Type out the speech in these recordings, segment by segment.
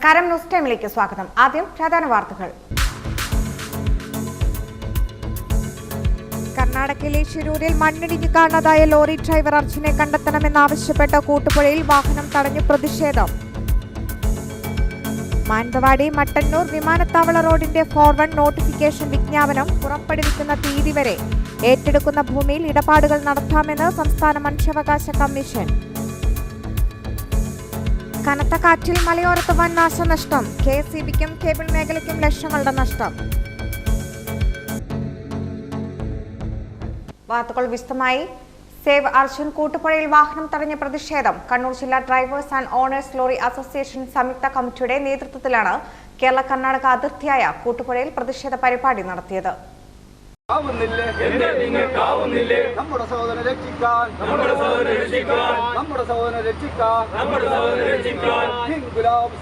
നമസ്കാരം, ന്യൂസ് ടൈമിലേക്ക് സ്വാഗതം. ആദ്യം പ്രധാന വാർത്തകൾ. കർണാടകയിലെ ശിരൂരിൽ മണ്ണിടിഞ്ഞ് കാണാതായ ലോറി ഡ്രൈവർ അർജുനെ കണ്ടെത്തണമെന്നാവശ്യപ്പെട്ട് കൂട്ടുപുഴയിൽ വാഹനം തടഞ്ഞ് പ്രതിഷേധം. മാനന്തവാടി മട്ടന്നൂർ വിമാനത്താവള റോഡിന്റെ ഫോർവേഡ് നോട്ടിഫിക്കേഷൻ വിജ്ഞാപനം പുറപ്പെടുവിക്കുന്ന തീയതി വരെ ഏറ്റെടുക്കുന്ന ഭൂമിയിൽ ഇടപാടുകൾ നടത്താമെന്ന് സംസ്ഥാന മനുഷ്യാവകാശ കമ്മീഷൻ. കനത്ത കാറ്റിൽ മലയോരത്ത് വൻ നാശനഷ്ടം. KSEBിക്കും കേബിൾ മേഖലയ്ക്കും ലക്ഷങ്ങളുടെ നഷ്ടം. വാർത്തകൾ വിശദമായി. സേവ് അർജുൻ കൂട്ടുപുഴയിൽ വാഹനം തടഞ്ഞ പ്രതിഷേധം. കണ്ണൂർ ജില്ലാ drivers and owners lorry association സംയുക്ത കമ്മിറ്റിയുടെ നേതൃത്വത്തിലാണ് കേരള കർണാടക അതിർത്തിയായ കൂട്ടുപുഴയിൽ പ്രതിഷേധ പരിപാടി നടത്തിയത്. നമ്മുടെ സഹോദരനെ രക്ഷിക്കാൻ ഇൻകുലാബ്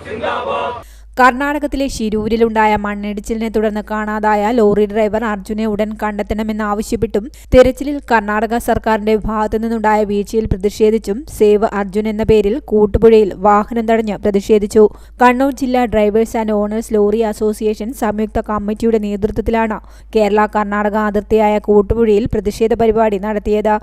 സിന്ദാബാദ്. കർണാടകത്തിലെ ശിരൂരിലുണ്ടായ മണ്ണിടിച്ചിലിനെ തുടർന്ന് കാണാതായ ലോറി ഡ്രൈവർ അർജുനെ ഉടൻ കണ്ടെത്തണമെന്നാവശ്യപ്പെട്ടും തെരച്ചിലിൽ കർണാടക സർക്കാരിന്റെ ഭാഗത്തു നിന്നുണ്ടായ വീഴ്ചയിൽ പ്രതിഷേധിച്ചും സേവ് അർജുൻ എന്ന പേരിൽ കൂട്ടുപുഴയിൽ വാഹനം തടഞ്ഞ് പ്രതിഷേധിച്ചു. കണ്ണൂർ ജില്ലാ drivers and owners lorry association സംയുക്ത കമ്മിറ്റിയുടെ നേതൃത്വത്തിലാണ് കേരള കർണാടക അതിർത്തിയായ കൂട്ടുപുഴയിൽ പ്രതിഷേധ പരിപാടി നടത്തിയത്.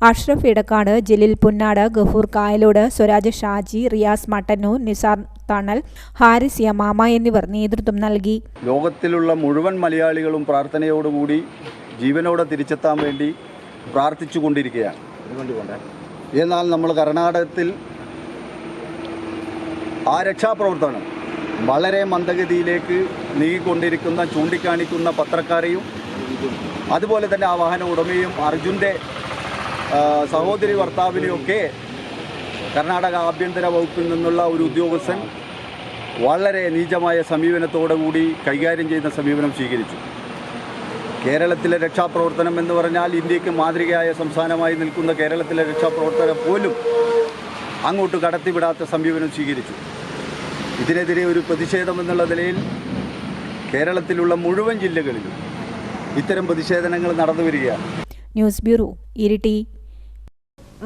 അഷ്റഫ് ഇടക്കാട്, ജലീൽ പുന്നാട്, ഗഫൂർ കായലോട്, സ്വരാജ് ഷാജി, റിയാസ് മട്ടന്നൂർ, നിസാർ തണൽ, ഹാരിസ് യമാമ എന്നിവർ നേതൃത്വം നൽകി. ലോകത്തിലുള്ള മുഴുവൻ മലയാളികളും പ്രാർത്ഥനയോടുകൂടി ജീവനോടെ തിരിച്ചെത്താൻ വേണ്ടി പ്രാർത്ഥിച്ചുകൊണ്ടിരിക്കുകയാണ്. എന്നാൽ നമ്മൾ കർണാടകത്തിൽ ആ രക്ഷാപ്രവർത്തനം വളരെ മന്ദഗതിയിലേക്ക് നീങ്ങിക്കൊണ്ടിരിക്കുന്ന ചൂണ്ടിക്കാണിക്കുന്ന പത്രക്കാരെയും അതുപോലെ തന്നെ ആ വാഹന ഉടമയും അർജുൻ്റെ സഹോദരി ഭർത്താവിനെയൊക്കെ കർണാടക ആഭ്യന്തര വകുപ്പിൽ നിന്നുള്ള ഒരു ഉദ്യോഗസ്ഥൻ വളരെ നീചമായ സമീപനത്തോടുകൂടി കൈകാര്യം ചെയ്യുന്ന സമീപനം സ്വീകരിച്ചു. കേരളത്തിലെ രക്ഷാപ്രവർത്തനം എന്ന് പറഞ്ഞാൽ ഇന്ത്യക്ക് മാതൃകയായ സംസ്ഥാനമായി നിൽക്കുന്ന കേരളത്തിലെ രക്ഷാപ്രവർത്തനം പോലും അങ്ങോട്ട് കടത്തിവിടാത്ത സമീപനം സ്വീകരിച്ചു. ഇതിനെതിരെ ഒരു പ്രതിഷേധം എന്നുള്ള നിലയിൽ കേരളത്തിലുള്ള മുഴുവൻ ജില്ലകളിലും ഇത്തരം പ്രതിഷേധങ്ങൾ നടന്നു വരികയാണ്. News bureau, Iritty.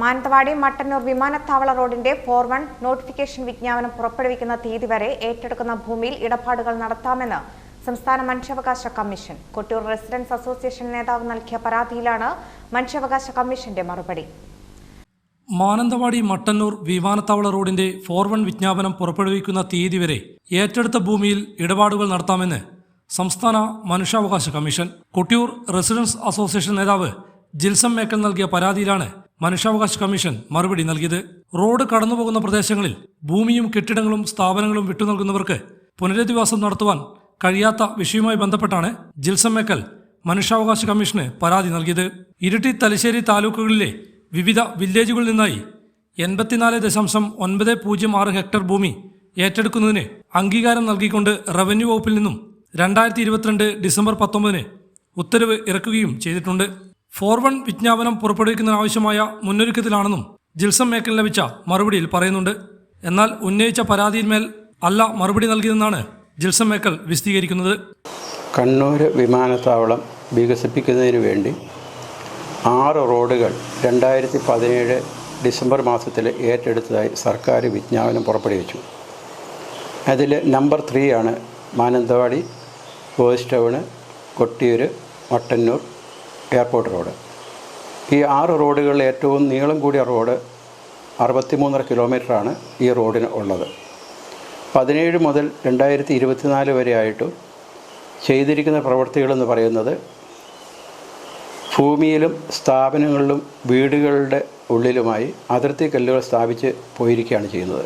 മാനന്തവാടി മട്ടന്നൂർ വിമാനത്താവള റോഡിന്റെ ഫോർവേഡ് നോട്ടിഫിക്കേഷൻ വിജ്ഞാപനം പുറപ്പെടുവിക്കുന്ന തീയതി വരെ ഏറ്റെടുക്കുന്ന ഭൂമിയിൽ ഇടപാടുകൾ നടത്താമെന്ന് സംസ്ഥാന മനുഷ്യാവകാശ കമ്മീഷൻ. കൊട്ടിയൂർ റെസിഡൻസ് അസോസിയേഷൻ നേതാവ് നൽകിയ പരാതിയിലാണ് മനുഷ്യാവകാശ കമ്മീഷന്റെ മറുപടി. മാനന്തവാടി മട്ടന്നൂർ വിമാനത്താവള റോഡിന്റെ ഫോർവേഡ് വിജ്ഞാപനം പുറപ്പെടുവിക്കുന്ന തീയതി വരെ ഏറ്റെടുത്ത ഭൂമിയിൽ ഇടപാടുകൾ നടത്താമെന്ന് സംസ്ഥാന മനുഷ്യാവകാശ കമ്മീഷൻ. കൊട്ടിയൂർ റെസിഡൻസ് അസോസിയേഷൻ നേതാവ് ജിൽസം മേക്കൽ നൽകിയ പരാതിയിലാണ് മനുഷ്യാവകാശ കമ്മീഷൻ മറുപടി നൽകിയത്. റോഡ് കടന്നുപോകുന്ന പ്രദേശങ്ങളിൽ ഭൂമിയും കെട്ടിടങ്ങളും സ്ഥാപനങ്ങളും വിട്ടുനൽകുന്നവർക്ക് പുനരധിവാസം നടത്തുവാൻ കഴിയാത്ത വിഷയവുമായി ബന്ധപ്പെട്ടാണ് ജിൽസം മേക്കൽ മനുഷ്യാവകാശ കമ്മീഷന് പരാതി നൽകിയത്. ഇരിട്ടി, തലശ്ശേരി താലൂക്കുകളിലെ വിവിധ വില്ലേജുകളിൽ നിന്നായി 84.906 ഹെക്ടർ ഭൂമി ഏറ്റെടുക്കുന്നതിന് അംഗീകാരം നൽകിക്കൊണ്ട് റവന്യൂ വകുപ്പിൽ നിന്നും 2022 ഡിസംബർ 19 ഉത്തരവ് ഇറക്കുകയും ചെയ്തിട്ടുണ്ട്. ഫോർവേഡ് വിജ്ഞാപനം പുറപ്പെടുവിക്കുന്നതിനാവശ്യമായ മുന്നൊരുക്കത്തിലാണെന്നും ജിൽസം മേക്കൽ ലഭിച്ച മറുപടിയിൽ പറയുന്നുണ്ട്. എന്നാൽ ഉന്നയിച്ച പരാതിയിന്മേൽ അല്ല മറുപടി നൽകിയതെന്നാണ് ജിൽസം മേക്കൽ വിശദീകരിക്കുന്നത്. കണ്ണൂർ വിമാനത്താവളം വികസിപ്പിക്കുന്നതിന് വേണ്ടി 6 റോഡുകൾ 2017 ഡിസംബർ മാസത്തിൽ ഏറ്റെടുത്തതായി സർക്കാർ വിജ്ഞാപനം പുറപ്പെടുവിച്ചു. അതിൽ നമ്പർ 3 ആണ് Mananthavady, boys town, Kottiyoor, Mattannur, airport road. ഈ 6 റോഡുകളിൽ ഏറ്റവും നീളം കൂടിയ റോഡ് 63.5 കിലോമീറ്ററാണ് ഈ റോഡിന് ഉള്ളത്. 17 മുതൽ 2024 വരെ ആയിട്ടും ചെയ്തിരിക്കുന്ന പ്രവൃത്തികളെന്ന് പറയുന്നത് ഭൂമിയിലും സ്ഥാപനങ്ങളിലും വീടുകളുടെ ഉള്ളിലുമായി അതിർത്തി കല്ലുകൾ സ്ഥാപിച്ച് പോയിരിക്കുകയാണ് ചെയ്യുന്നത്.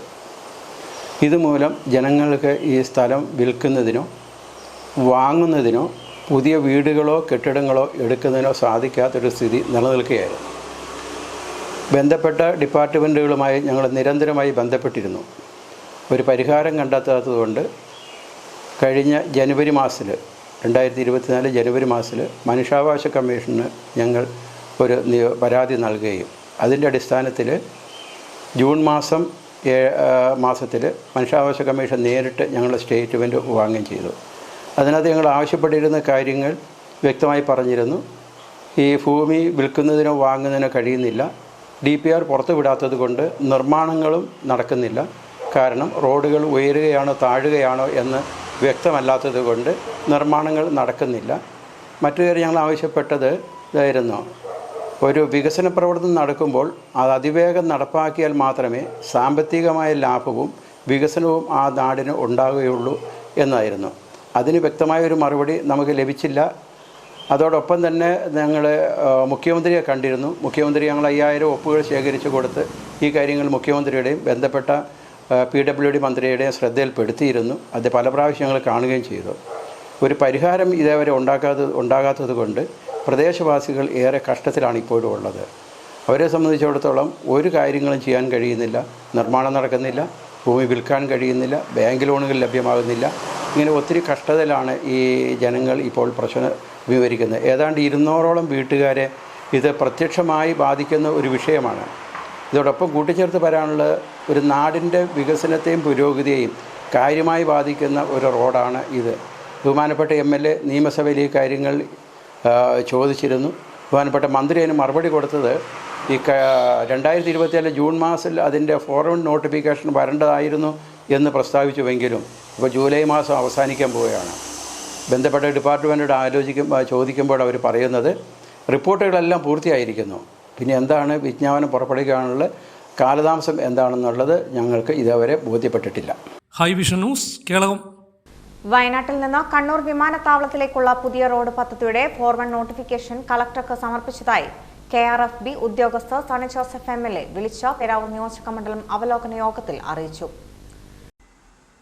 ഇതുമൂലം ജനങ്ങൾക്ക് ഈ സ്ഥലം വിൽക്കുന്നതിനോ വാങ്ങുന്നതിനോ പുതിയ വീടുകളോ കെട്ടിടങ്ങളോ എടുക്കുന്നതിനോ സാധിക്കാത്തൊരു സ്ഥിതി നിലനിൽക്കുകയായിരുന്നു. ബന്ധപ്പെട്ട ഡിപ്പാർട്ട്മെൻറ്റുകളുമായി ഞങ്ങൾ നിരന്തരമായി ബന്ധപ്പെട്ടിരുന്നു. ഒരു പരിഹാരം കണ്ടെത്താത്തതുകൊണ്ട് കഴിഞ്ഞ ജനുവരി മാസത്തിൽ 2024 ജനുവരി മാസത്തിൽ മനുഷ്യാവകാശ കമ്മീഷന് ഞങ്ങൾ ഒരു പരാതി നൽകുകയും അതിൻ്റെ അടിസ്ഥാനത്തിൽ ജൂൺ മാസത്തിൽ മനുഷ്യാവകാശ കമ്മീഷൻ നേരിട്ട് ഞങ്ങളുടെ സ്റ്റേറ്റ്മെൻറ്റ് വാങ്ങുകയും ചെയ്തു. അതിനകത്ത് ഞങ്ങൾ ആവശ്യപ്പെട്ടിരുന്ന കാര്യങ്ങൾ വ്യക്തമായി പറഞ്ഞിരുന്നു. ഈ ഭൂമി വിൽക്കുന്നതിനോ വാങ്ങുന്നതിനോ കഴിയുന്നില്ല. DPR പുറത്തു വിടാത്തത് കൊണ്ട് നിർമ്മാണങ്ങളും നടക്കുന്നില്ല. കാരണം റോഡുകൾ ഉയരുകയാണോ താഴുകയാണോ എന്ന് വ്യക്തമല്ലാത്തത് കൊണ്ട് നിർമ്മാണങ്ങൾ നടക്കുന്നില്ല. മറ്റു കാര്യം ഞങ്ങൾ ആവശ്യപ്പെട്ടത് ഇതായിരുന്നു, ഒരു വികസന പ്രവർത്തനം നടക്കുമ്പോൾ അത് അതിവേഗം നടപ്പാക്കിയാൽ മാത്രമേ സാമ്പത്തികമായ ലാഭവും വികസനവും ആ നാടിന് ഉണ്ടാകുകയുള്ളൂ എന്നായിരുന്നു. അതിന് വ്യക്തമായൊരു മറുപടി നമുക്ക് ലഭിച്ചില്ല. അതോടൊപ്പം തന്നെ ഞങ്ങൾ മുഖ്യമന്ത്രിയെ കണ്ടിരുന്നു. മുഖ്യമന്ത്രി ഞങ്ങൾ 5000 ഒപ്പുകൾ ശേഖരിച്ചു കൊടുത്ത് ഈ കാര്യങ്ങൾ മുഖ്യമന്ത്രിയുടെയും ബന്ധപ്പെട്ട PWD മന്ത്രിയുടെയും ശ്രദ്ധയിൽപ്പെടുത്തിയിരുന്നു. അത് പല പ്രാവശ്യം ഞങ്ങൾ കാണുകയും ചെയ്തു. ഒരു പരിഹാരം ഇതേവരെ ഉണ്ടാകാത്തത് കൊണ്ട് പ്രദേശവാസികൾ ഏറെ കഷ്ടത്തിലാണ് ഇപ്പോഴും ഉള്ളത്. അവരെ സംബന്ധിച്ചിടത്തോളം ഒരു കാര്യങ്ങളും ചെയ്യാൻ കഴിയുന്നില്ല. നിർമ്മാണം നടക്കുന്നില്ല, ഭൂമി വിൽക്കാൻ കഴിയുന്നില്ല, ബാങ്ക് ലോണുകൾ ലഭ്യമാകുന്നില്ല. ഇങ്ങനെ ഒത്തിരി കഷ്ടതയിലാണ് ഈ ജനങ്ങൾ ഇപ്പോൾ പ്രശ്നം വിവരിക്കുന്നത്. ഏതാണ്ട് 200ഓളം വീട്ടുകാരെ ഇത് പ്രത്യക്ഷമായി ബാധിക്കുന്ന ഒരു വിഷയമാണ്. ഇതോടൊപ്പം കൂട്ടിച്ചേർത്ത് പറയാനുള്ള ഒരു നാടിൻ്റെ വികസനത്തെയും പുരോഗതിയെയും കാര്യമായി ബാധിക്കുന്ന ഒരു റോഡാണ് ഇത്. ബഹുമാനപ്പെട്ട MLA നിയമസഭയിൽ ഈ കാര്യങ്ങൾ ചോദിച്ചിരുന്നു. ബഹുമാനപ്പെട്ട മന്ത്രി അതിന് മറുപടി കൊടുത്തത് ഈ 2024 ജൂൺ മാസത്തിൽ അതിൻ്റെ ഫോർവേഡ് നോട്ടിഫിക്കേഷൻ വരേണ്ടതായിരുന്നു എന്ന് പ്രസ്താവിച്ചുവെങ്കിലും ഇപ്പോൾ ജൂലൈ മാസം അവസാനിക്കാൻ പോവുകയാണ്. ബന്ധപ്പെട്ട ഡിപ്പാർട്ട്മെൻറ്റോട് ചോദിക്കുമ്പോൾ അവർ പറയുന്നത് റിപ്പോർട്ടുകളെല്ലാം പൂർത്തിയായിരിക്കുന്നു, പിന്നെ എന്താണ് വിജ്ഞാപനം പുറപ്പെടുവിക്കാനുള്ള കാലതാമസം എന്താണെന്നുള്ളത് ഞങ്ങൾക്ക് ഇതുവരെ ബോധ്യപ്പെട്ടിട്ടില്ല. High vision news Kerala. വയനാട്ടിൽ നിന്ന് കണ്ണൂർ വിമാനത്താവളത്തിലേക്കുള്ള പുതിയ റോഡ് പദ്ധതിയുടെ ഫോർവേഡ് നോട്ടിഫിക്കേഷൻ കളക്ടർക്ക് സമർപ്പിച്ചതായി KRFB ഉദ്യോഗസ്ഥർ സണ്ണി ജോസഫ് MLA വിളിച്ച പേരാവൂർ നിയോജക മണ്ഡലം അവലോകന യോഗത്തിൽ അറിയിച്ചു.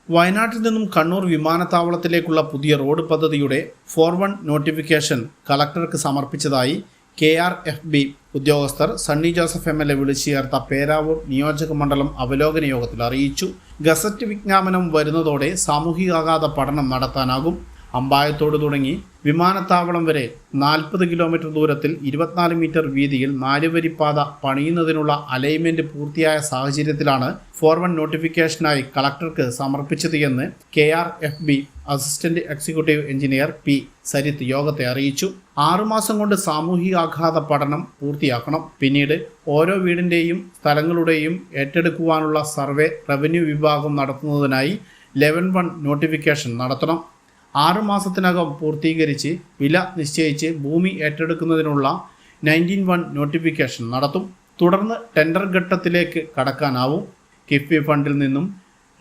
വയനാട്ടിൽ നിന്നും കണ്ണൂർ വിമാനത്താവളത്തിലേക്കുള്ള പുതിയ റോഡ് പദ്ധതിയുടെ ഫോർവേഡ് നോട്ടിഫിക്കേഷൻ കളക്ടർക്ക് സമർപ്പിച്ചതായി KRFB ഉദ്യോഗസ്ഥർ സണ്ണി ജോസഫ് MLA വിളിച്ചു ചേർത്ത പേരാവൂർ നിയോജക മണ്ഡലം അവലോകന യോഗത്തിൽ അറിയിച്ചു. ഗസറ്റ് വിജ്ഞാപനം വരുന്നതോടെ സാമൂഹികാഘാത പഠനം നടത്താനാകും. അമ്പായത്തോട് തുടങ്ങി വിമാനത്താവളം വരെ 40 കിലോമീറ്റർ ദൂരത്തിൽ 24 മീറ്റർ വീതിയിൽ 4 വരിപ്പാത പണിയുന്നതിനുള്ള അലൈൻമെന്റ് പൂർത്തിയായ സാഹചര്യത്തിലാണ് ഫോർവേഡ് നോട്ടിഫിക്കേഷനായി കളക്ടർക്ക് സമർപ്പിച്ചത് എന്ന് KRFB assistant executive engineer P. Sarith യോഗത്തെ അറിയിച്ചു. 6 മാസം കൊണ്ട് സാമൂഹികാഘാത പഠനം പൂർത്തിയാക്കണം. പിന്നീട് ഓരോ വീടിന്റെയും സ്ഥലങ്ങളുടെയും ഏറ്റെടുക്കുവാനുള്ള സർവേ റവന്യൂ വിഭാഗം നടത്തുന്നതിനായി 11-1 നോട്ടിഫിക്കേഷൻ നടത്തണം. 6 മാസത്തിനകം പൂർത്തീകരിച്ച് വില നിശ്ചയിച്ച് ഭൂമി ഏറ്റെടുക്കുന്നതിനുള്ള 19-1 നോട്ടിഫിക്കേഷൻ നടത്തും. തുടർന്ന് ടെൻഡർ ഘട്ടത്തിലേക്ക് കടക്കാനാവും. കിഫ്ബി ഫണ്ടിൽ നിന്നും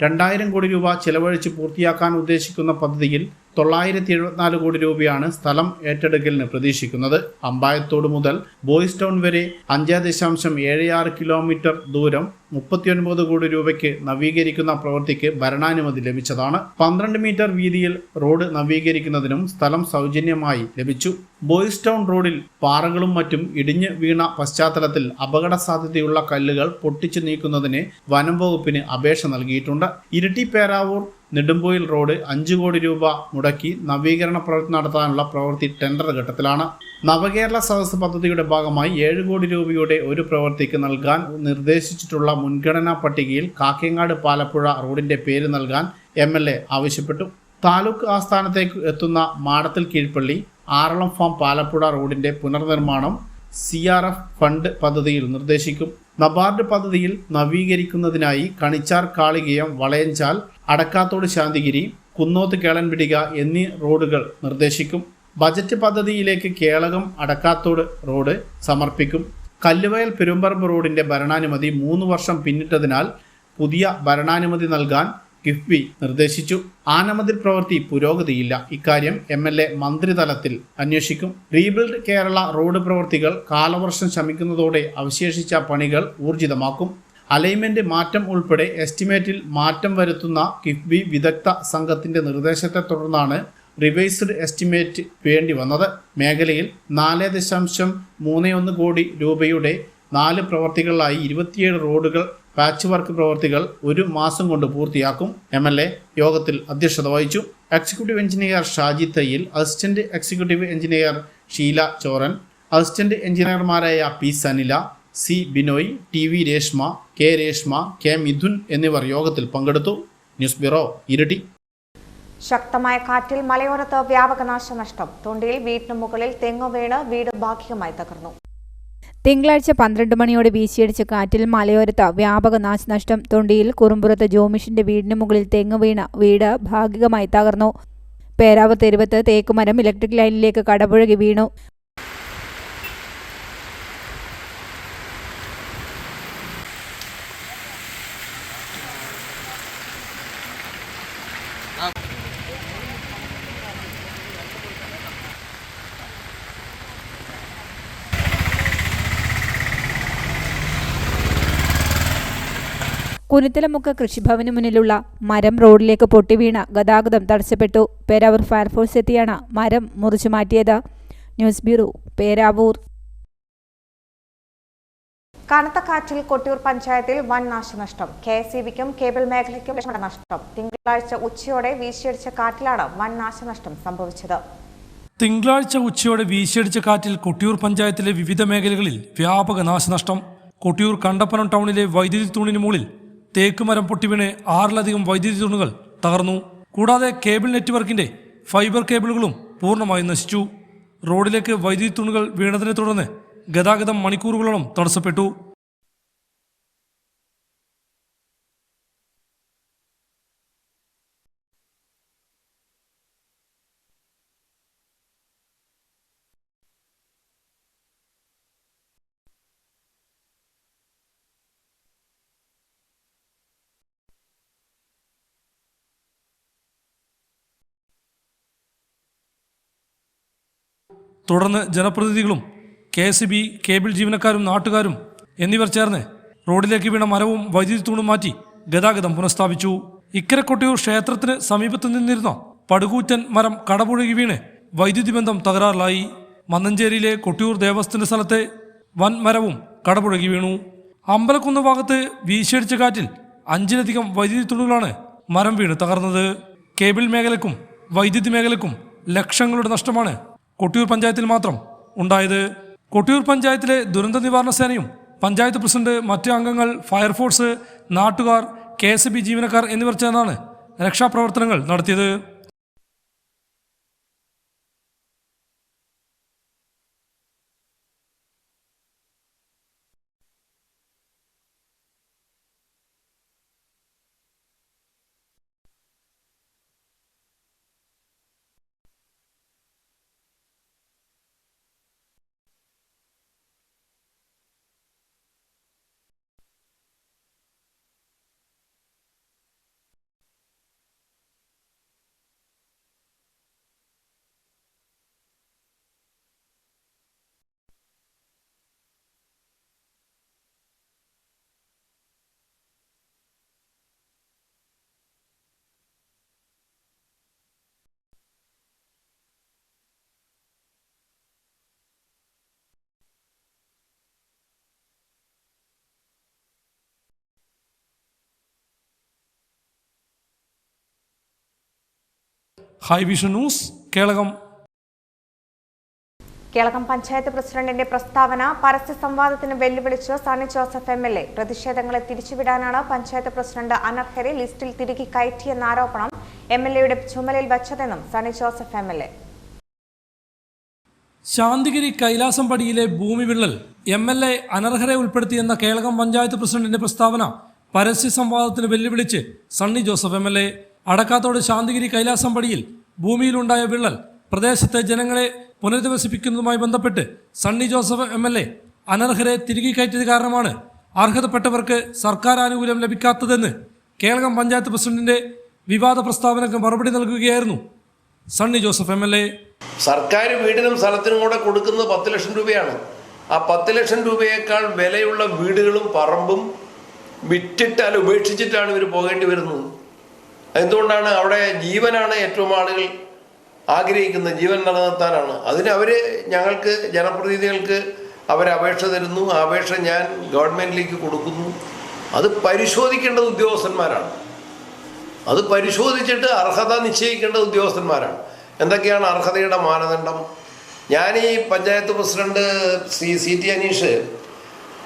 2000 കോടി രൂപ ചെലവഴിച്ച് പൂർത്തിയാക്കാൻ ഉദ്ദേശിക്കുന്ന പദ്ധതിയിൽ 974 കോടി രൂപയാണ് സ്ഥലം ഏറ്റെടുക്കലിന് പ്രതീക്ഷിക്കുന്നത്. അമ്പായത്തോട് മുതൽ ബോയ്സ് ടൗൺ വരെ 5.76 കിലോമീറ്റർ ദൂരം 39 കോടി രൂപയ്ക്ക് നവീകരിക്കുന്ന പ്രവൃത്തിക്ക് ഭരണാനുമതി ലഭിച്ചതാണ്. 12 മീറ്റർ വീതിയിൽ റോഡ് നവീകരിക്കുന്നതിനും സ്ഥലം സൗജന്യമായി ലഭിച്ചു. ബോയ്സ് ടൗൺ റോഡിൽ പാറകളും മറ്റും ഇടിഞ്ഞ് വീണ പശ്ചാത്തലത്തിൽ അപകട സാധ്യതയുള്ള കല്ലുകൾ പൊട്ടിച്ചു നീക്കുന്നതിന് വനം വകുപ്പിന് അപേക്ഷ നൽകിയിട്ടുണ്ട്. ഇരിട്ടി പേരാവൂർ നെടുമ്പോയിൽ റോഡ് 5 കോടി രൂപ മുടക്കി നവീകരണ പ്രവൃത്തി നടത്താനുള്ള പ്രവൃത്തി ടെൻഡർ ഘട്ടത്തിലാണ്. നവകേരള സദസ് പദ്ധതിയുടെ ഭാഗമായി 7 കോടി രൂപയുടെ ഒരു പ്രവൃത്തിക്ക് നൽകാൻ നിർദ്ദേശിച്ചിട്ടുള്ള മുൻഗണനാ പട്ടികയിൽ കാക്കങ്ങാട് പാലപ്പുഴ റോഡിന്റെ പേര് നൽകാൻ MLA ആവശ്യപ്പെട്ടു. താലൂക്ക് ആസ്ഥാനത്തേക്ക് എത്തുന്ന മാടത്തിൽ കീഴ്പള്ളി ആറളം ഫാം പാലപ്പുഴ റോഡിന്റെ പുനർനിർമ്മാണം CRF ഫണ്ട് പദ്ധതിയിൽ നിർദ്ദേശിക്കും. നബാർഡ് പദ്ധതിയിൽ നവീകരിക്കുന്നതിനായി കണിച്ചാർ കാളികയം വളയഞ്ചാൽ അടക്കാത്തോട് ശാന്തിഗിരി കുന്നോത്ത് കേളൻപിടിക എന്നീ റോഡുകൾ നിർദ്ദേശിക്കും. ബജറ്റ് പദ്ധതിയിലേക്ക് കേളകം അടക്കാത്തോട് റോഡ് സമർപ്പിക്കും. കല്ലുവയൽ പെരുമ്പറമ്പ് റോഡിന്റെ ഭരണാനുമതി 3 വർഷം പിന്നിട്ടതിനാൽ പുതിയ ഭരണാനുമതി നൽകാൻ കിഫ്ബി നിർദ്ദേശിച്ചു. ആനമതിൽ പ്രവൃത്തി പുരോഗതിയില്ല. ഇക്കാര്യം MLA മന്ത്രിതലത്തിൽ അന്വേഷിക്കും. റീബിൽഡ് കേരള റോഡ് പ്രവൃത്തികൾ കാലവർഷം ശമിക്കുന്നതോടെ അവശേഷിച്ച പണികൾ ഊർജിതമാക്കും. അലൈൻമെന്റ് മാറ്റം ഉൾപ്പെടെ എസ്റ്റിമേറ്റിൽ മാറ്റം വരുത്തുന്ന കിഫ്ബി വിദഗ്ധ സംഘത്തിന്റെ നിർദ്ദേശത്തെ തുടർന്നാണ് റിവൈസ്ഡ് എസ്റ്റിമേറ്റ് വേണ്ടി വന്നത്. മേഖലയിൽ 4.31 കോടി രൂപയുടെ 4 പ്രവൃത്തികളിലായി 27 റോഡുകൾ പാച്ച് വർക്ക് പ്രവൃത്തികൾ 1 മാസം കൊണ്ട് പൂർത്തിയാക്കും. MLA യോഗത്തിൽ അധ്യക്ഷത വഹിച്ചു. Executive engineer Shaji Thayyil, assistant executive engineer Sheela Choran, assistant എഞ്ചിനീയർമാരായ P. Sanila, C. Binoy, TV. Reshma, K. Reshma, K. Mithun എന്നിവർ യോഗത്തിൽ പങ്കെടുത്തു. News bureau, Iritty. ശക്തമായ കാറ്റിൽ മലയോരത്ത് വ്യാപക നാശനഷ്ടം. തൊണ്ടിയിൽ വീടിന് മുകളിൽ തെങ്ങ് വീണ് വീട് ഭാഗികമായി തകർന്നു. തിങ്കളാഴ്ച 12 മണിയോടെ വീശിയടിച്ച കാറ്റിൽ മലയോരത്ത് വ്യാപക നാശനഷ്ടം. തൊണ്ടിയിൽ കുറുമ്പുറത്ത് ജോമിഷിന്റെ വീടിന് മുകളിൽ തെങ്ങ് വീണ വീട് ഭാഗികമായി തകർന്നു. പേരാവൂർ തെരുവത്ത് തേക്കുമരം ഇലക്ട്രിക് ലൈനിലേക്ക് കടപുഴകി വീണു. കുനിത്തലമുക്ക് കൃഷിഭവന് മുന്നിലുള്ള മരം റോഡിലേക്ക് പൊട്ടിവീണ ഗതാഗതം തടസ്സപ്പെട്ടു. പേരാവൂർ ഫയർഫോഴ്സ് എത്തിയാണ് മരം മുറിച്ചു മാറ്റിയത്. News bureau, Peravoor. കനത്ത കാറ്റിൽ കൊട്ടിയൂർ പഞ്ചായത്തിൽ വൻ നാശനഷ്ടം. KSEBിക്കും കേബിൾ മേഖലയ്ക്കും നഷ്ടം. തിങ്കളാഴ്ച ഉച്ചയോടെ വീശിയടിച്ച കാറ്റിലാണ് വൻ നാശനഷ്ടം സംഭവിച്ചത്. തിങ്കളാഴ്ച ഉച്ചയോടെ വീശിയടിച്ച കാറ്റിൽ കൊട്ടിയൂർ പഞ്ചായത്തിലെ വിവിധ മേഖലകളിൽ വ്യാപക നാശനഷ്ടം. കൊട്ടിയൂർ കണ്ടപ്പനം ടൗണിലെ വൈദ്യുതി തൂണിന് മുകളിൽ തേക്കുമരം പൊട്ടിവീണ് 6ലധികം വൈദ്യുതി തൂണുകൾ തകർന്നു. കൂടാതെ കേബിൾ നെറ്റ്വർക്കിന്റെ ഫൈബർ കേബിളുകളും പൂർണ്ണമായും നശിച്ചു. റോഡിലേക്ക് വൈദ്യുതി തൂണുകൾ വീണതിനെ തുടർന്ന് ഗതാഗതം മണിക്കൂറുകളോളം തടസ്സപ്പെട്ടു. തുടർന്ന് ജനപ്രതിനിധികളും KSEB കേബിൾ ജീവനക്കാരും നാട്ടുകാരും എന്നിവർ ചേർന്ന് റോഡിലേക്ക് വീണ മരവും വൈദ്യുതി തൂണും മാറ്റി ഗതാഗതം പുനഃസ്ഥാപിച്ചു. ഇക്കരെ കൊട്ടിയൂർ ക്ഷേത്രത്തിന് സമീപത്ത് നിന്നിരുന്ന പടുകൂറ്റൻ മരം കടപുഴകി വീണ് വൈദ്യുതി ബന്ധം തകരാറിലായി. മന്നഞ്ചേരിയിലെ കൊട്ടിയൂർ ദേവസ്ഥന്റെ സ്ഥലത്തെ വൻ മരവും കടപുഴകി വീണു. അമ്പലക്കുന്ന് ഭാഗത്ത് വീശിയടിച്ച കാറ്റിൽ 5ലധികം വൈദ്യുതി തൂണുകളാണ് മരം വീണ് തകർന്നത്. കേബിൾ മേഖലയ്ക്കും വൈദ്യുതി മേഖലയ്ക്കും ലക്ഷങ്ങളുടെ നഷ്ടമാണ് കൊട്ടിയൂർ പഞ്ചായത്തിൽ മാത്രം ഉണ്ടായത്. കൊട്ടിയൂർ പഞ്ചായത്തിലെ ദുരന്ത നിവാരണ സേനയും പഞ്ചായത്ത് പ്രസിഡന്റ്, മറ്റ് അംഗങ്ങൾ, ഫയർഫോഴ്സ്, നാട്ടുകാർ, KSEB ജീവനക്കാർ എന്നിവർ ചേർന്നാണ് രക്ഷാപ്രവർത്തനങ്ങൾ നടത്തിയത്. High vision news, Kelakam. കേളകം പഞ്ചായത്ത് പ്രസിഡന്റിന്റെ പ്രസ്താവന പരസ്യ സംവാദത്തിന് വെല്ലുവിളിച്ച് സണ്ണി ജോസഫ് MLA. പ്രതിഷേധങ്ങളെ തിരിച്ചുവിടാനാണ് പഞ്ചായത്ത് പ്രസിഡന്റ് അനർഹരെ ലിസ്റ്റിൽ തിരികെ കയറ്റിയെന്ന ആരോപണം MLAയുടെ ചുമലിൽ വച്ചതെന്നും സണ്ണി ജോസഫ് MLA. ശാന്തിഗിരി കൈലാസംപടിയിലെ ഭൂമി വിള്ളൽ MLA അനർഹരെ ഉൾപ്പെടുത്തിയെന്ന കേളകം പഞ്ചായത്ത് പ്രസിഡന്റിന്റെ പ്രസ്താവന പരസ്യ സംവാദത്തിന് വെല്ലുവിളിച്ച് സണ്ണി ജോസഫ് MLA. അടക്കാത്തോട് ശാന്തിഗിരി കൈലാസംപടിയിൽ ഭൂമിയിലുണ്ടായ വിള്ളൽ പ്രദേശത്തെ ജനങ്ങളെ പുനരധിവസിപ്പിക്കുന്നതുമായി ബന്ധപ്പെട്ട് സണ്ണി ജോസഫ് MLA അനർഹരെ തിരികെ കയറ്റിയത് കാരണമാണ് അർഹതപ്പെട്ടവർക്ക് സർക്കാർ ആനുകൂല്യം ലഭിക്കാത്തതെന്ന് കേളകം പഞ്ചായത്ത് പ്രസിഡന്റിന്റെ വിവാദ പ്രസ്താവനയ്ക്ക് മറുപടി നൽകുകയായിരുന്നു സണ്ണി ജോസഫ് MLA. സർക്കാർ വീടിനും സ്ഥലത്തിനും കൂടെ കൊടുക്കുന്നത് 10 ലക്ഷം രൂപയാണ്. ആ 10 ലക്ഷം രൂപയേക്കാൾ വിലയുള്ള വീടുകളും പറമ്പും വിറ്റിട്ടാൽ ഉപേക്ഷിച്ചിട്ടാണ് ഇവർ പോകേണ്ടി വരുന്നത്. എന്തുകൊണ്ടാണ്? അവിടെ ജീവനാണ് ഏറ്റവും ആളുകൾ ആഗ്രഹിക്കുന്നത്, ജീവൻ നിലനിർത്താനാണ്. അതിന് അവർ ഞങ്ങൾക്ക് ജനപ്രതിനിധികൾക്ക് അപേക്ഷ തരുന്നു. ആ അപേക്ഷ ഞാൻ ഗവൺമെൻറ്റിലേക്ക് കൊടുക്കുന്നു. അത് പരിശോധിക്കേണ്ടത് ഉദ്യോഗസ്ഥന്മാരാണ്. അത് പരിശോധിച്ചിട്ട് അർഹത നിശ്ചയിക്കേണ്ട ഉദ്യോഗസ്ഥന്മാരാണ്. എന്തൊക്കെയാണ് അർഹതയുടെ മാനദണ്ഡം? ഞാൻ ഈ പഞ്ചായത്ത് പ്രസിഡന്റ് CT അനീഷ്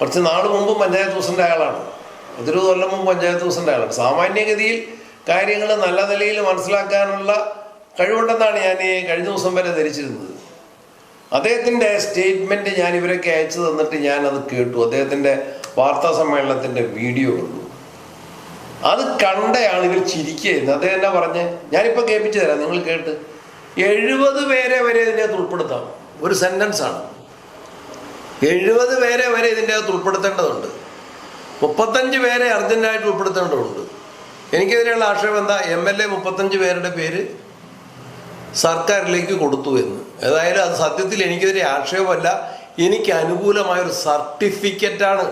കുറച്ച് നാൾ മുമ്പ് പഞ്ചായത്ത് പ്രസിഡന്റ് ആളാണ്. 10 കൊല്ലം മുമ്പ് പഞ്ചായത്ത് പ്രസിഡന്റ് ആളാണ്. സാമാന്യഗതിയിൽ കാര്യങ്ങൾ നല്ല നിലയിൽ മനസ്സിലാക്കാനുള്ള കഴിവുണ്ടെന്നാണ് ഞാൻ ഈ കഴിഞ്ഞ ദിവസം വരെ ധരിച്ചിരുന്നത്. അദ്ദേഹത്തിൻ്റെ സ്റ്റേറ്റ്മെൻറ്റ് ഞാൻ ഇവരൊക്കെ അയച്ചു തന്നിട്ട് ഞാനത് കേട്ടു. അദ്ദേഹത്തിൻ്റെ വാർത്താ സമ്മേളനത്തിൻ്റെ വീഡിയോ കണ്ടു. അത് കണ്ട ആളുകൾ ചിരിക്കുകയായിരുന്നു. അദ്ദേഹം എന്നാ പറഞ്ഞ്, ഞാനിപ്പോൾ കേൾപ്പിച്ചു തരാം, നിങ്ങൾ കേട്ട്. 70 പേരെ വരെ ഇതിൻ്റെ അകത്ത് ഉൾപ്പെടുത്താം. ഒരു സെൻറ്റൻസാണ്. 70 പേരെ വരെ ഇതിൻ്റെ അകത്ത് ഉൾപ്പെടുത്തേണ്ടതുണ്ട്. 35 പേരെ അർജൻറ്റായിട്ട് ഉൾപ്പെടുത്തേണ്ടതുണ്ട്. എനിക്കെതിരെയുള്ള ആക്ഷേപം എന്താ? MLA 35 പേരുടെ പേര് സർക്കാരിലേക്ക് കൊടുത്തു എന്ന്. ഏതായാലും അത് സത്യത്തിൽ എനിക്കെതിരെ ആക്ഷേപമല്ല, എനിക്ക് അനുകൂലമായൊരു സർട്ടിഫിക്കറ്റാണ്.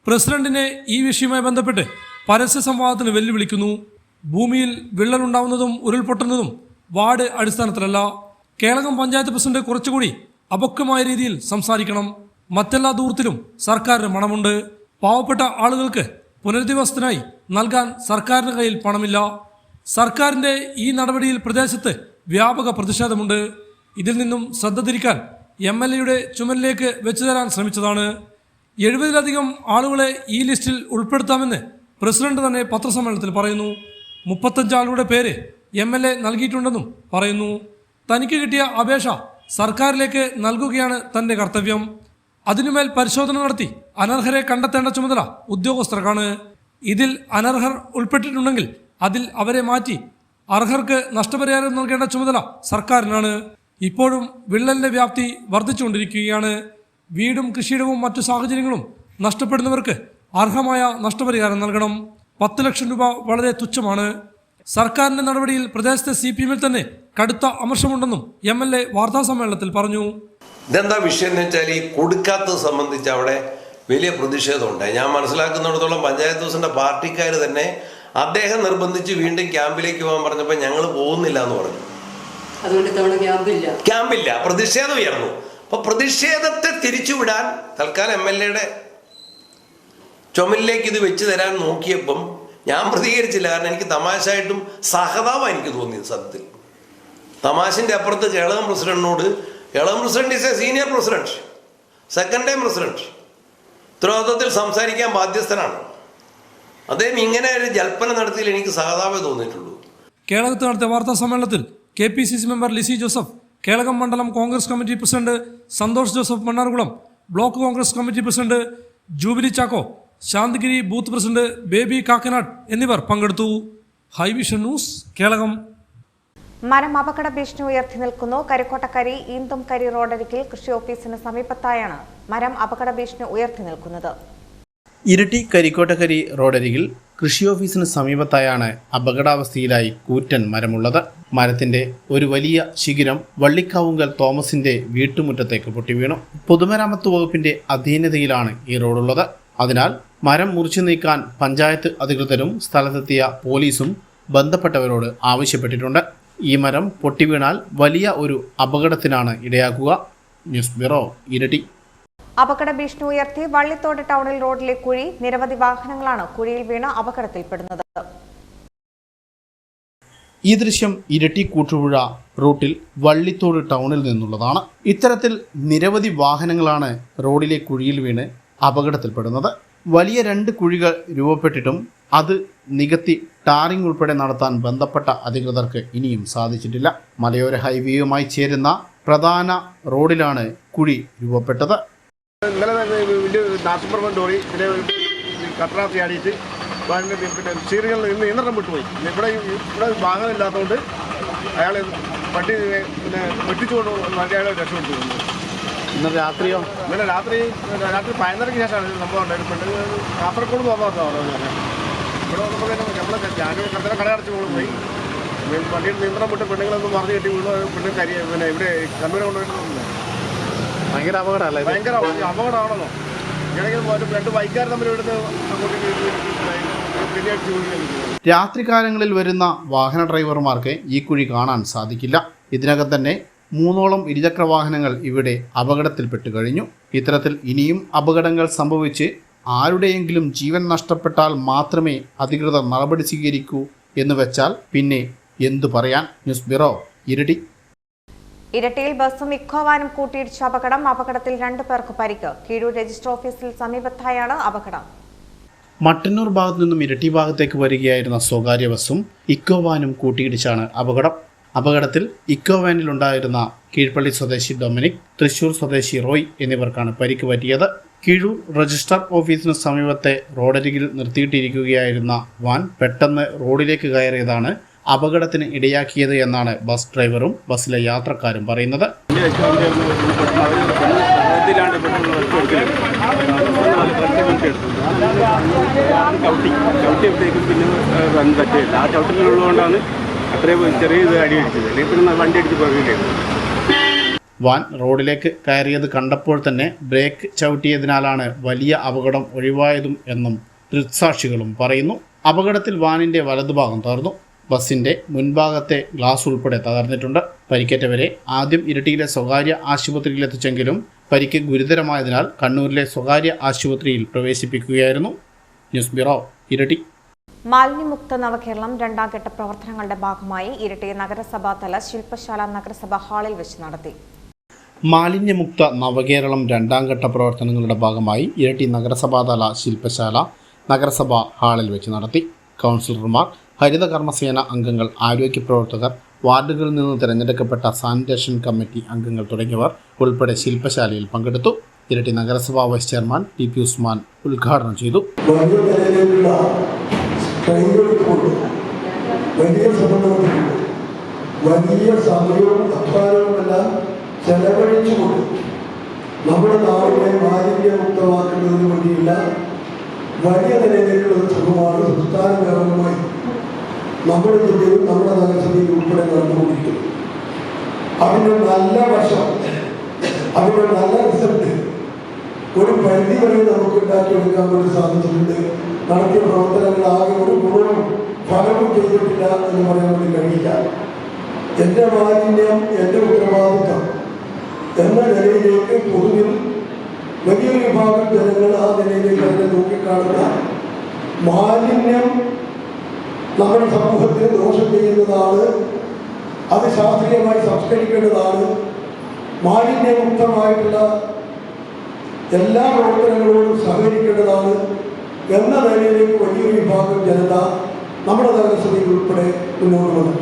പ്രസിഡന്റിനെ ഈ വിഷയവുമായി ബന്ധപ്പെട്ട് പരസ്യ സംവാദത്തിന് വെല്ലുവിളിക്കുന്നു. ഭൂമിയിൽ വിള്ളലുണ്ടാവുന്നതും ഉരുൾപൊട്ടുന്നതും വാർഡ് അടിസ്ഥാനത്തിലല്ല. കേളകം പഞ്ചായത്ത് പ്രസിഡന്റ് കുറച്ചുകൂടി അപക്വമായ രീതിയിൽ സംസാരിക്കണം. മറ്റെല്ലാ ദൂരത്തിലും സർക്കാരിന് മണമുണ്ട്. പാവപ്പെട്ട ആളുകൾക്ക് പുനരധിവാസത്തിനായി നൽകാൻ സർക്കാരിന്റെ കയ്യിൽ പണമില്ല. സർക്കാരിന്റെ ഈ നടപടിയിൽ പ്രദേശത്ത് വ്യാപക പ്രതിഷേധമുണ്ട്. ഇതിൽ നിന്നും ശ്രദ്ധ തിരിക്കാൻ MLAയുടെ ചുമലിലേക്ക് വെച്ചു തരാൻ ശ്രമിച്ചതാണ്. 70-ലധികം ആളുകളെ ഈ ലിസ്റ്റിൽ ഉൾപ്പെടുത്താമെന്ന് പ്രസിഡന്റ് തന്നെ പത്രസമ്മേളനത്തിൽ പറയുന്നു. 35 ആളുകളുടെ പേര് MLA നൽകിയിട്ടുണ്ടെന്നും പറയുന്നു. തനിക്ക് കിട്ടിയ അപേക്ഷ സർക്കാരിലേക്ക് നൽകുകയാണ് തന്റെ കർത്തവ്യം. അതിനുമേൽ പരിശോധന നടത്തി അനർഹരെ കണ്ടെത്തേണ്ട ചുമതല ഉദ്യോഗസ്ഥർക്കാണ്. ഇതിൽ അനർഹർ ഉൾപ്പെട്ടിട്ടുണ്ടെങ്കിൽ അതിൽ അവരെ മാറ്റി അർഹർക്ക് നഷ്ടപരിഹാരം നൽകേണ്ട ചുമതല സർക്കാരിനാണ്. ഇപ്പോഴും വിള്ളലിന്റെ വ്യാപ്തി വർദ്ധിച്ചുകൊണ്ടിരിക്കുകയാണ്. വീടും കൃഷിയിടവും മറ്റു സാഹചര്യങ്ങളും നഷ്ടപ്പെടുന്നവർക്ക് അർഹമായ നഷ്ടപരിഹാരം നൽകണം. 10 ലക്ഷം രൂപ വളരെ തുച്ഛമാണ്. സർക്കാരിന്റെ നടപടിയിൽ പ്രദേശത്തെ CPM-ൽ തന്നെ കടുത്ത അമർഷമുണ്ടെന്നും MLA വാർത്താസമ്മേളനത്തിൽ പറഞ്ഞു. ഇതെന്താ വിഷയം എന്ന് വെച്ചാൽ, ഈ കൊടുക്കാത്തത് സംബന്ധിച്ച് അവിടെ വലിയ പ്രതിഷേധമുണ്ടായി. ഞാൻ മനസ്സിലാക്കുന്നിടത്തോളം പഞ്ചായത്ത് പ്രസിഡന്റ് പാർട്ടിക്കാർ തന്നെ അദ്ദേഹം നിർബന്ധിച്ച് വീണ്ടും ക്യാമ്പിലേക്ക് പോകാൻ പറഞ്ഞപ്പോൾ ഞങ്ങൾ പോകുന്നില്ല എന്ന് പറഞ്ഞു. അതുകൊണ്ട് ക്യാമ്പില്ല, പ്രതിഷേധം ഉയർന്നു. അപ്പൊ പ്രതിഷേധത്തെ തിരിച്ചുവിടാൻ തൽക്കാലം MLAയുടെ ചുമലിലേക്ക് ഇത് വെച്ച് തരാൻ നോക്കിയപ്പം ഞാൻ പ്രതികരിച്ചില്ല. കാരണം എനിക്ക് തമാശയായിട്ടും സഹതാപം എനിക്ക് തോന്നിയത്. സത്യത്തിൽ തമാശന്റെ അപ്പുറത്ത് കേളകം പ്രസിഡന്റിനോട്, Kelakam president is a senior president, second time president, ഉത്തരവാദിത്വത്തിൽ സംസാരിക്കാൻ ബാധ്യസ്ഥനാണ്. അദ്ദേഹം ഇങ്ങനെ ഒരു ജൽപ്പന നടത്തിയിൽ എനിക്ക് സഹതാപേ തോന്നിയിട്ടുള്ളൂ. കേളകത്ത് നടത്തിയ വാർത്താ സമ്മേളനത്തിൽ KPCC മെമ്പർ ലിസി ജോസഫ്, കേളകം മണ്ഡലം Congress committee president Santhosh Joseph Mannarkulam, block Congress committee president Jubilee Chacko, Shantigiri booth president Baby Kakkanad എന്നിവർ പങ്കെടുത്തു. High vision news, Kelakam. മരം അപകട ഭീഷണി ഉയർത്തി നിൽക്കുന്നു. കരിക്കോട്ടക്കരി ഈന്തുംകരി റോഡരികിൽ കൃഷി ഓഫീസിന് സമീപത്തായാണ് മരം അപകട ഭീഷണി ഉയർത്തി നിൽക്കുന്നത്. ഇരിട്ടി കരിക്കോട്ടക്കരി റോഡരികിൽ കൃഷി ഓഫീസിന് സമീപത്തായാണ് അപകടാവസ്ഥയിലായി കൂറ്റൻ മരമുള്ളത്. മരത്തിന്റെ ഒരു വലിയ ശിഖരം വള്ളിക്കാവുങ്കൽ തോമസിന്റെ വീട്ടുമുറ്റത്തേക്ക് പൊട്ടിവീണു. പൊതുമരാമത്ത് വകുപ്പിന്റെ അധീനതയിലാണ് ഈ റോഡുള്ളത്. അതിനാൽ മരം മുറിച്ചു നീക്കാൻ പഞ്ചായത്ത് അധികൃതരും സ്ഥലത്തെത്തിയ പോലീസും ബന്ധപ്പെട്ടവരോട് ആവശ്യപ്പെട്ടിട്ടുണ്ട്. ഈ മരം പൊട്ടിവീണാൽ വലിയ ഒരു അപകടത്തിനാണ് ഇടയാക്കുക. News bureau, Iritty. അപകട ഭീഷണി ഉയർത്തി വള്ളിത്തോട് ടൗണിൽ റോഡിലെ കുഴി. നിരവധി വാഹനങ്ങളാണ് കുഴിയിൽ വീണ് അപകടത്തിൽപ്പെടുന്നത്. ഈ ദൃശ്യം ഇരിട്ടി കൂട്ടുപുഴ റൂട്ടിൽ വള്ളിത്തോട് ടൗണിൽ നിന്നുള്ളതാണ്. ഇത്തരത്തിൽ നിരവധി വാഹനങ്ങളാണ് റോഡിലെ കുഴിയിൽ വീണ് അപകടത്തിൽപ്പെടുന്നത്. വലിയ 2 കുഴികൾ രൂപപ്പെട്ടിട്ടും അത് നികത്തി ടാറിംഗ് ഉൾപ്പെടെ നടത്താൻ ബന്ധപ്പെട്ട അധികൃതർക്ക് ഇനിയും സാധിച്ചിട്ടില്ല. മലയോര ഹൈവേയുമായി ചേരുന്ന പ്രധാന റോഡിലാണ് കുഴി രൂപപ്പെട്ടത്. ഇന്നലെ വലിയ നാട്ടുപുറം ലോറി ഇതിനെ കട്ടറാത്തി ആടിയിട്ട് പിന്നെ സീറുകളിൽ നിന്ന് നിയന്ത്രണം വിട്ടുപോയി. ഇവിടെ വാഹനം ഇല്ലാത്തതുകൊണ്ട് അയാൾ വണ്ടി പിന്നെ വെട്ടിച്ചുകൊണ്ട് വണ്ടി അയാളെ രക്ഷപ്പെട്ടു. ഇന്നലെ രാത്രിയോ? ഇന്നലെ രാത്രി 11:30 ശേഷമാണ് സംഭവം ഉണ്ടായത്. പെണ്ണ് കാസർഗോഡ് പോകാമെന്നാണ് ഇവിടെ വന്നപ്പോൾ നമ്മളെ ഞാൻ കടല കടയടച്ച് പോയി. വണ്ടിയുടെ നിയന്ത്രണം വിട്ട് പെണ്ണുങ്ങളൊന്നും മറിഞ്ഞ് കെട്ടി വീണു. പെണ്ണ് പിന്നെ ഇവിടെ കണ്ണൂരെ കൊണ്ടുപോയിട്ടുണ്ട്. ഭയങ്കര അപകടമല്ലേ? ഭയങ്കര അപകടമാണല്ലോ. ഇടയ്ക്ക് 2 ബൈക്കുകാർ തമ്മിൽ ഇവിടുന്ന് അങ്ങോട്ട്. രാത്രികാലങ്ങളിൽ വരുന്ന വാഹന ഡ്രൈവർമാർക്ക് ഈ കുഴി കാണാൻ സാധിക്കില്ല. ഇതിനകം തന്നെ 3ഓളം ഇരുചക്ര വാഹനങ്ങൾ ഇവിടെ അപകടത്തിൽപ്പെട്ട് കഴിഞ്ഞു. ഇത്തരത്തിൽ ഇനിയും അപകടങ്ങൾ സംഭവിച്ച് ആരുടെയെങ്കിലും ജീവൻ നഷ്ടപ്പെട്ടാൽ മാത്രമേ അധികൃതർ നടപടി സ്വീകരിക്കൂ എന്ന് വെച്ചാൽ പിന്നെ എന്തു പറയാൻ. News bureau, Iritty. ഇരട്ടിയിൽ ബസും ഇക്കോവാനും കൂട്ടിയിടിച്ച അപകടം. അപകടത്തിൽ 2 പേർക്ക് പരിക്ക്. കീഴൂർ രജിസ്റ്റർ ഓഫീസിൽ സമീപത്തായാണ് അപകടം. മട്ടന്നൂർ ഭാഗത്തു നിന്നും ഇരട്ടി ഭാഗത്തേക്ക് വരികയായിരുന്ന സ്വകാര്യ ബസും ഇക്കോവാനും കൂട്ടിയിടിച്ചാണ് അപകടം. അപകടത്തിൽ ഇക്കോ വാനിലുണ്ടായിരുന്ന കീഴ്പള്ളി സ്വദേശി ഡൊമിനിക്, തൃശൂർ സ്വദേശി റോയ് എന്നിവർക്കാണ് പരിക്ക് പറ്റിയത്. കീഴൂർ രജിസ്ട്രാർ ഓഫീസിന് സമീപത്തെ റോഡരികിൽ നിർത്തിയിട്ടിരിക്കുകയായിരുന്ന വാൻ പെട്ടെന്ന് റോഡിലേക്ക് കയറിയതാണ് അപകടത്തിന് ഇടയാക്കിയത് എന്നാണ് ബസ് ഡ്രൈവറും ബസ്സിലെ യാത്രക്കാരും പറയുന്നത്. വാൻ റോഡിലേക്ക് കയറിയത് കണ്ടപ്പോൾ തന്നെ ബ്രേക്ക് ചവിട്ടിയതിനാലാണ് വലിയ അപകടം ഒഴിവായതും എന്നും ദൃക്സാക്ഷികളും പറയുന്നു. അപകടത്തിൽ വാനിന്റെ വലതുഭാഗം തകർന്നു. ബസിന്റെ മുൻഭാഗത്തെ ഗ്ലാസ് ഉൾപ്പെടെ തകർന്നിട്ടുണ്ട്. പരിക്കേറ്റവരെ ആദ്യം ഇരിട്ടിയിലെ സ്വകാര്യ ആശുപത്രിയിലെത്തിച്ചെങ്കിലും പരിക്ക് ഗുരുതരമായതിനാൽ കണ്ണൂരിലെ സ്വകാര്യ ആശുപത്രിയിൽ പ്രവേശിപ്പിക്കുകയായിരുന്നു. News bureau, Iritty. മാലിന്യമുക്ത നവകേരളം രണ്ടാം ഘട്ട പ്രവർത്തനങ്ങളുടെ ഭാഗമായി ഇരിട്ടി നഗരസഭാതല ശില്പശാല നഗരസഭാ ഹാളിൽ വെച്ച് നടത്തി. മാലിന്യമുക്ത നവകേരളം രണ്ടാം ഘട്ട പ്രവർത്തനങ്ങളുടെ ഭാഗമായി ഇരിട്ടി നഗരസഭാതല ശില്പശാല നഗരസഭാ ഹാളിൽ വെച്ച് നടത്തി. കൗൺസിലർമാർ, ഹരിത കർമ്മസേന അംഗങ്ങൾ, ആരോഗ്യ പ്രവർത്തകർ, വാർഡുകളിൽ നിന്ന് തിരഞ്ഞെടുക്കപ്പെട്ട സാനിറ്റേഷൻ കമ്മിറ്റി അംഗങ്ങൾ തുടങ്ങിയവർ ഉൾപ്പെടെ ശില്പശാലയിൽ പങ്കെടുത്തു. ഇരിട്ടി നഗരസഭാ vice chairman T P Usman ഉദ്ഘാടനം ചെയ്തു. വലിയ സമയവും അധ്വാനവുമെല്ലാം ചെലവഴിച്ചുകൊണ്ട് നമ്മുടെ നാടിനെ മാലിന്യമുക്തമാക്കുന്നതിന് വേണ്ടിയുള്ള വലിയ നിലയിലേക്കുള്ള ശ്രമമാണ് സംസ്ഥാന വ്യാപകമായി നമ്മുടെ ജില്ലയിൽ നമ്മുടെ നഗരസഭയിൽ ഉൾപ്പെടെ നടന്നുകൊണ്ടിരിക്കുന്നത്. അതിൻ്റെ നല്ല വശം, അതിൻ്റെ നല്ല റിസൾട്ട് ഒരു പരിധി വരെ നമുക്ക് ഉണ്ടാക്കിയെടുക്കാൻ വേണ്ടി സാധിച്ചിട്ടുണ്ട്. നടത്തിയ പ്രവർത്തനങ്ങളാകെ ഒരു ഗുണവും ഫലവും ചെയ്തിട്ടില്ല എന്ന് പറയാൻ വേണ്ടി കഴിയില്ല. എൻ്റെ മാലിന്യം എൻ്റെ ഉത്തരവാദിത്വം എന്ന നിലയിലേക്ക് പൊതുവിൽ വലിയൊരു വിഭാഗം ജനങ്ങൾ ആ നിലയിലേക്ക് അതിനെ നോക്കിക്കാണുന്ന മാലിന്യം നമ്മുടെ സമൂഹത്തിന് ദോഷം ചെയ്യുന്നതാണ്, അത് ശാസ്ത്രീയമായി സംസ്കരിക്കേണ്ടതാണ്, മാലിന്യമുക്തമായിട്ടുള്ള എല്ലാ പ്രവർത്തനങ്ങളോടും സഹകരിക്കേണ്ടതാണ് എന്ന നിലയിലേക്ക് വലിയൊരു വിഭാഗം ജനത നമ്മുടെ നഗരസഭയിൽ ഉൾപ്പെടെ മുന്നോട്ട് വന്നു.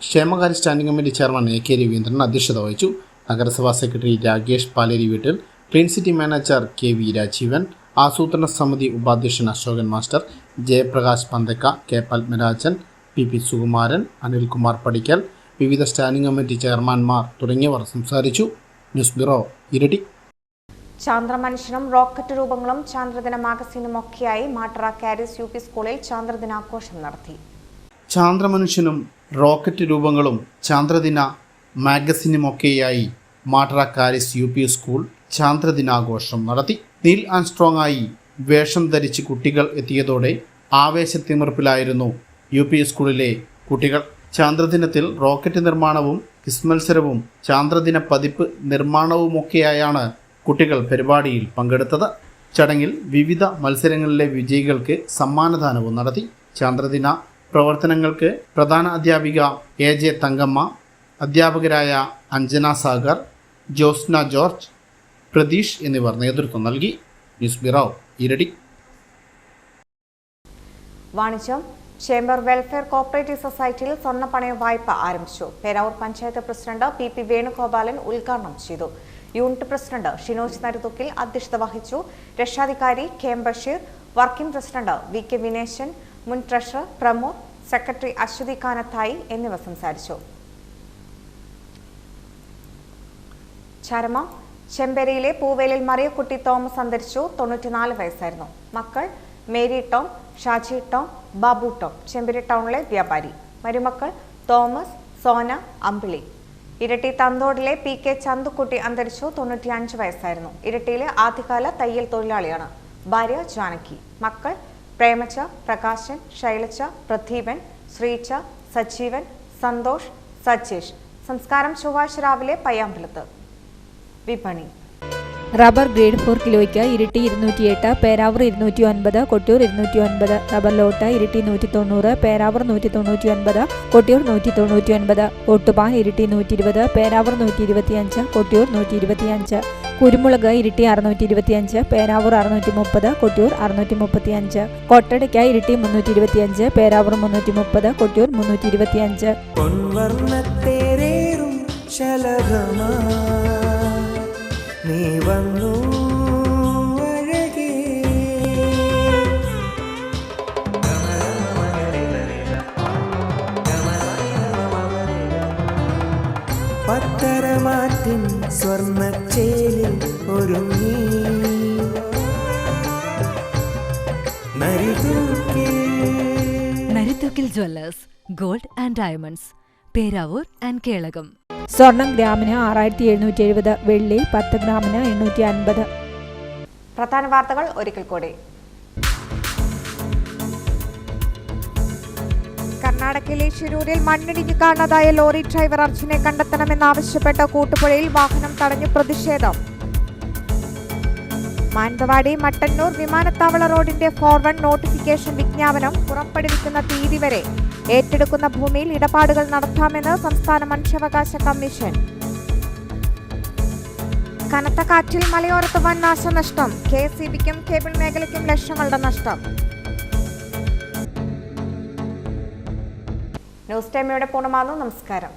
ക്ഷേമകാര്യ standing committee chairman A K Raveendran അധ്യക്ഷത വഹിച്ചു. നഗരസഭാ സെക്രട്ടറി രാകേഷ് പാലേരി വീട്ടിൽ, clean city manager K V Rajeevan, ആസൂത്രണ സമിതി ഉപാധ്യക്ഷൻ Ashokan master, Jayaprakash Panthakka, K Padmarajan, P P Sukumaran, Anilkumar Padikkal, വിവിധ സ്റ്റാൻഡിംഗ് കമ്മിറ്റി ചെയർമാൻമാർ തുടങ്ങിയവർ സംസാരിച്ചു. News bureau, Iritty. ചാന്ദ്രമനുഷ്യനും റോക്കറ്റ് രൂപങ്ങളും ചാന്ദ്രദിന മാഗസീനും ഒക്കെയായി മാട്ടറ കാരിസ് യു പി സ്കൂളിൽ ചാന്ദ്രദിനാഘോഷം നടത്തി. ചാന്ദ്രമനുഷ്യനും റോക്കറ്റ് രൂപങ്ങളും ചാന്ദ്രദിന മാഗസിനുമൊക്കെയായി Mattara Karis U P school ചാന്ദ്രദിനാഘോഷം നടത്തി. നീൽ ആംസ്ട്രോങ് ആയി വേഷം ധരിച്ച് കുട്ടികൾ എത്തിയതോടെ ആവേശത്തിമിർപ്പിലായിരുന്നു യു പി സ്കൂളിലെ കുട്ടികൾ. ചാന്ദ്രദിനത്തിൽ റോക്കറ്റ് നിർമ്മാണവും ക്വിസ് മത്സരവും ചാന്ദ്രദിന പതിപ്പ് നിർമ്മാണവുമൊക്കെയായാണ് കുട്ടികൾ പരിപാടിയിൽ പങ്കെടുത്തത്. ചടങ്ങിൽ വിവിധ മത്സരങ്ങളിലെ വിജയികൾക്ക് സമ്മാനദാനവും നടത്തി. ചാന്ദ്രദിന പ്രവർത്തനങ്ങൾക്ക് പ്രധാന അധ്യാപിക എ ജെ തങ്കമ്മ, അധ്യാപകരായ അഞ്ജന സാഗർ, ജോസ്ന ജോർജ്, പ്രതീഷ് എന്നിവർ നേതൃത്വം നൽകി. ന്യൂസ് ബ്യൂറോ, ഇരട്ടി. വാണിജ്യം. ചേംബർ വെൽഫെയർ കോപ്പറേറ്റീവ് സൊസൈറ്റിയിൽ സ്വർണ്ണപ്പണയ വായ്പ ആരംഭിച്ചു. Peravoor panchayat president P P Venugopalan ഉദ്ഘാടനം ചെയ്തു. യൂണിറ്റ് പ്രസിഡന്റ് ഷിനോജ് നരുതുക്കിൽ അധ്യക്ഷത വഹിച്ചു. രക്ഷാധികാരി K M Basheer, working president V K Vineshan, മുൻ ട്രഷറർ പ്രമോദ്, സെക്രട്ടറി അശ്വതി കാനത്തായി എന്നിവർ സംസാരിച്ചു. ചരമ. ചെമ്പേരിയിലെ പൂവേലിൽ മറിയക്കുട്ടി തോമസ് അന്തരിച്ചു. 94 വയസ്സായിരുന്നു. മക്കൾ Mary Tom, Shaji Tom, Babu Tom, Chemperi ടൗണിലെ വ്യാപാരി. മരുമക്കൾ തോമസ്, സോന, അമ്പിളി. ഇരട്ടി തന്തോടിലെ പി കെ ചന്തുക്കുട്ടി അന്തരിച്ചു. 95 വയസ്സായിരുന്നു. ഇരട്ടിയിലെ ആദ്യകാല തയ്യൽ തൊഴിലാളിയാണ്. ഭാര്യ ജാനകി. മക്കൾ പ്രേമച്ച, പ്രകാശൻ, ശൈലജ, പ്രദീപൻ, ശ്രീച്ച, സജീവൻ, സന്തോഷ്, സജീഷ്. സംസ്കാരം ചൊവ്വാഴ്ച രാവിലെ പയ്യാമ്പലത്ത്. വിപണി. റബ്ബർ ഗ്രേഡ് 4 കിലോയ്ക്ക് ഇരിട്ടി 208, പേരാവൂർ 209, കൊട്ടിയൂർ 209. റബ്ബർ ലോട്ട് ഇരിട്ടി 190, പേരാവൂർ 199, കൊട്ടിയൂർ 199. ഒട്ടുപാൽ ഇരിട്ടി 120, പേരാവൂർ 125, കൊട്ടിയൂർ 125. കുരുമുളക് ഇരിട്ടി 625, പേരാവൂർ 630, കൊട്ടിയൂർ 635, കൊട്ടടയ്ക്ക ഇരിട്ടി 325, പേരാവൂർ 330, കൊട്ടിയൂർ 325. നീ വന്നു പത്തരമാറ്റിൻ സ്വർണ്ണച്ചേലിൽ ഒരുങ്ങി Narithookil Jewellers gold and diamonds, Peravoor and Kelakam. സ്വർണം ഗ്രാമിന് 6770, വെള്ളി 10 ഗ്രാമിന് 850. പ്രധാന വാർത്തകൾ ഒരിക്കൽ കൂടി. കർണാടകയിലെ ശിരൂരിൽ മണ്ണിടിഞ്ഞു കാണാതായ ലോറി ഡ്രൈവർ അർജുനെ കണ്ടെത്തണമെന്നാവശ്യപ്പെട്ട കൂട്ടുപുഴയിൽ വാഹനം തടഞ്ഞു പ്രതിഷേധം. മാനന്തവാടി മട്ടന്നൂർ വിമാനത്താവള റോഡിന്റെ ഫോർവേഡ് നോട്ടിഫിക്കേഷൻ വിജ്ഞാപനം പുറപ്പെടുവിക്കുന്ന തീയതി വരെ ഏറ്റെടുക്കുന്ന ഭൂമിയിൽ ഇടപാടുകൾ നടത്താമെന്ന് സംസ്ഥാന മനുഷ്യാവകാശ കമ്മീഷൻ. കനത്ത കാറ്റിൽ മലയോരത്ത് വൻ നാശനഷ്ടം, KSEBിക്കും കേബിൾ മേഖലയ്ക്കും ലക്ഷങ്ങളുടെ നഷ്ടം. ന്യൂസ് ടൈം ഇവിടെ പൂർണ്ണമാകുന്നു. നമസ്കാരം.